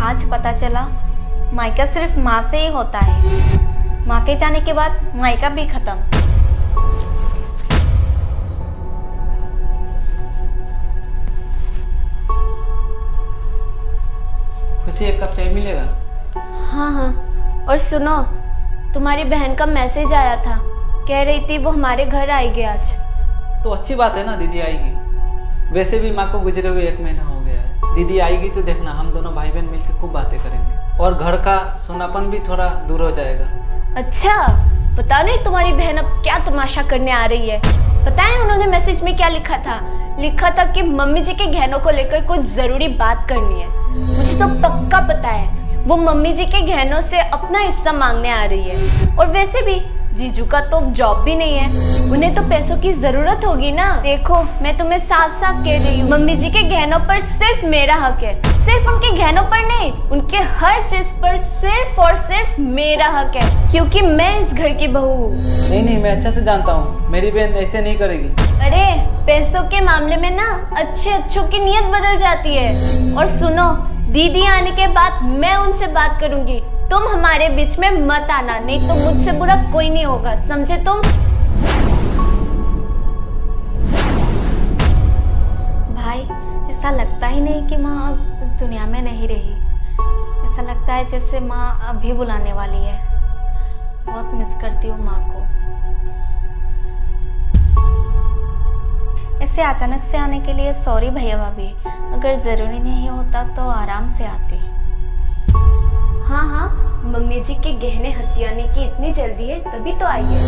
आज पता चला मायका सिर्फ माँ से ही होता है। माँ के जाने के बाद मायका भी खत्म। खुशी, एक कप चाय मिलेगा? हाँ हाँ, और सुनो, तुम्हारी बहन का मैसेज आया था, कह रही थी वो हमारे घर आएगी आज। तो अच्छी बात है ना, दीदी आएगी। वैसे भी माँ को गुजरे हुए 1 महीना हो गया है। दीदी आएगी तो देखना, हम दोनों भाई बहन मिलकर खूब बातें करेंगे और घर का सुनापन भी थोड़ा दूर हो जाएगा। अच्छा, पता नहीं तुम्हारी बहन अब क्या तमाशा करने आ रही है। पता है उन्होंने मैसेज में क्या लिखा था? लिखा था कि मम्मी जी के गहनों को लेकर कुछ जरूरी बात करनी है। मुझे तो पक्का पता है वो मम्मी जी के गहनों से अपना हिस्सा मांगने आ रही है। और वैसे भी जीजू का तो जॉब भी नहीं है, उन्हें तो पैसों की जरूरत होगी ना। देखो, मैं तुम्हें साफ साफ कह रही हूँ, मम्मी जी के गहनों पर सिर्फ मेरा हक है। सिर्फ उनके गहनों पर नहीं, उनके हर चीज पर सिर्फ और सिर्फ मेरा हक है, क्योंकि मैं इस घर की बहू हूँ। नहीं, मैं अच्छा से जानता हूँ, मेरी बहन ऐसे नहीं करेगी। अरे, पैसों के मामले में ना अच्छों की नीयत बदल जाती है। और सुनो, दीदी आने के बाद मैं उनसे बात करूंगी, तुम हमारे बीच में मत आना, नहीं तो मुझसे बुरा कोई नहीं होगा, समझे तुम? भाई, ऐसा लगता ही नहीं कि माँ अब इस दुनिया में नहीं रही। ऐसा लगता है जैसे माँ अभी बुलाने वाली है। बहुत मिस करती हूँ माँ को। ऐसे अचानक से आने के लिए सॉरी भैया भाभी। अगर ज़रूरी नहीं होता तो आराम से आती। हाँ, मम्मी जी के गहने हथियाने की इतनी जल्दी है तभी तो आई है।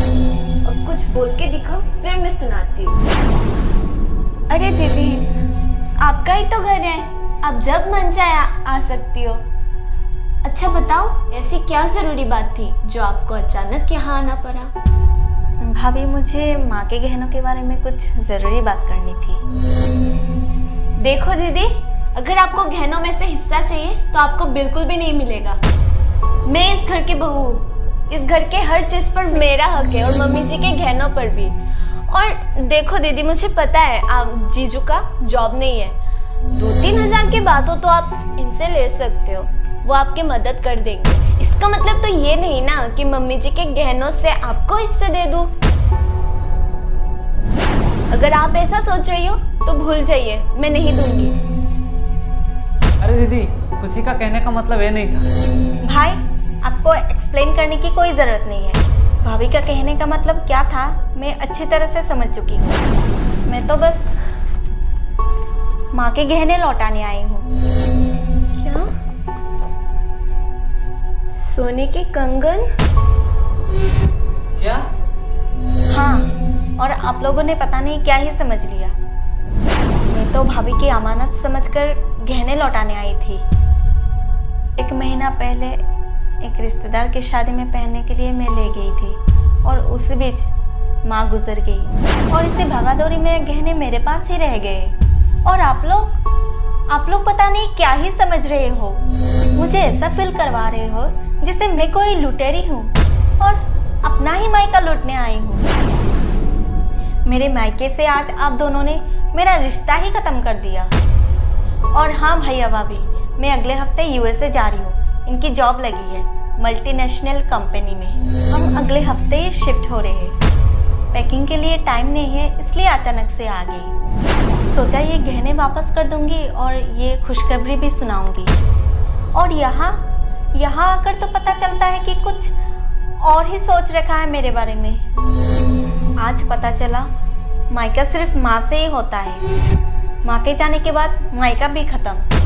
अब कुछ बोल के दिखाओ, फिर मैं सुनाती हूँ। अरे दीदी, आपका ही तो घर है, आप जब मन चाहे आ सकती हो। अच्छा बताओ, ऐसी क्या जरूरी बात थी जो आपको अचानक यहाँ आना पड़ा? भाभी, मुझे माँ के गहनों के बारे में कुछ ज़रूरी बात करनी थी। देखो दीदी, अगर आपको गहनों में से हिस्सा चाहिए तो आपको बिल्कुल भी नहीं मिलेगा। मैं इस घर की बहू हूँ, इस घर के हर चीज पर मेरा हक है और मम्मी जी के गहनों पर भी। और देखो दीदी, मुझे पता है आप जीजू का जॉब नहीं है, 2-3 हज़ार की बात हो तो आप इनसे ले सकते हो, वो आपकी मदद कर देंगे। इसका मतलब तो ये नहीं ना कि मम्मी जी के गहनों से आपको हिस्से दे दूं। अगर आप ऐसा सोच रही हो तो भूल जाइए, मैं नहीं दूंगी। अरे दीदी, खुशी का कहने का मतलब ये नहीं था। भाई, आपको एक्सप्लेन करने की कोई ज़रूरत नहीं है। भाभी का कहने का मतलब क्या था मैं अच्छी तरह से समझ चुकी हूँ। मैं तो बस माँ के गहने लौटाने आई हूँ। क्या? सोने के कंगन? क्या? हाँ, और आप लोगों ने पता नहीं क्या ही समझ लिया। मैं तो भाभी की अमानत समझकर गहने लौटाने आई थी। 1 महीना पहले एक रिश्तेदार की शादी में पहनने के लिए मैं ले गई थी और उस बीच माँ गुजर गई और इसी भागादौड़ी में गहने मेरे पास ही रह गए। और आप लोग पता नहीं क्या ही समझ रहे हो। मुझे ऐसा फील करवा रहे हो जैसे मैं कोई लुटेरी हूँ और अपना ही मायका लूटने आई हूँ। मेरे मायके से आज आप दोनों ने मेरा रिश्ता ही खत्म कर दिया। और हाँ भैया भाभी, मैं अगले हफ्ते यूएसए जा रही हूँ। इनकी जॉब लगी है मल्टीनेशनल कंपनी में। हम अगले हफ्ते ही शिफ्ट हो रहे हैं। पैकिंग के लिए टाइम नहीं है, इसलिए अचानक से आ गई। सोचा ये गहने वापस कर दूंगी और ये खुशखबरी भी सुनाऊंगी। और यहाँ आकर तो पता चलता है कि कुछ और ही सोच रखा है मेरे बारे में। आज पता चला मायका सिर्फ माँ से ही होता है। माँ के जाने के बाद मायका भी खत्म।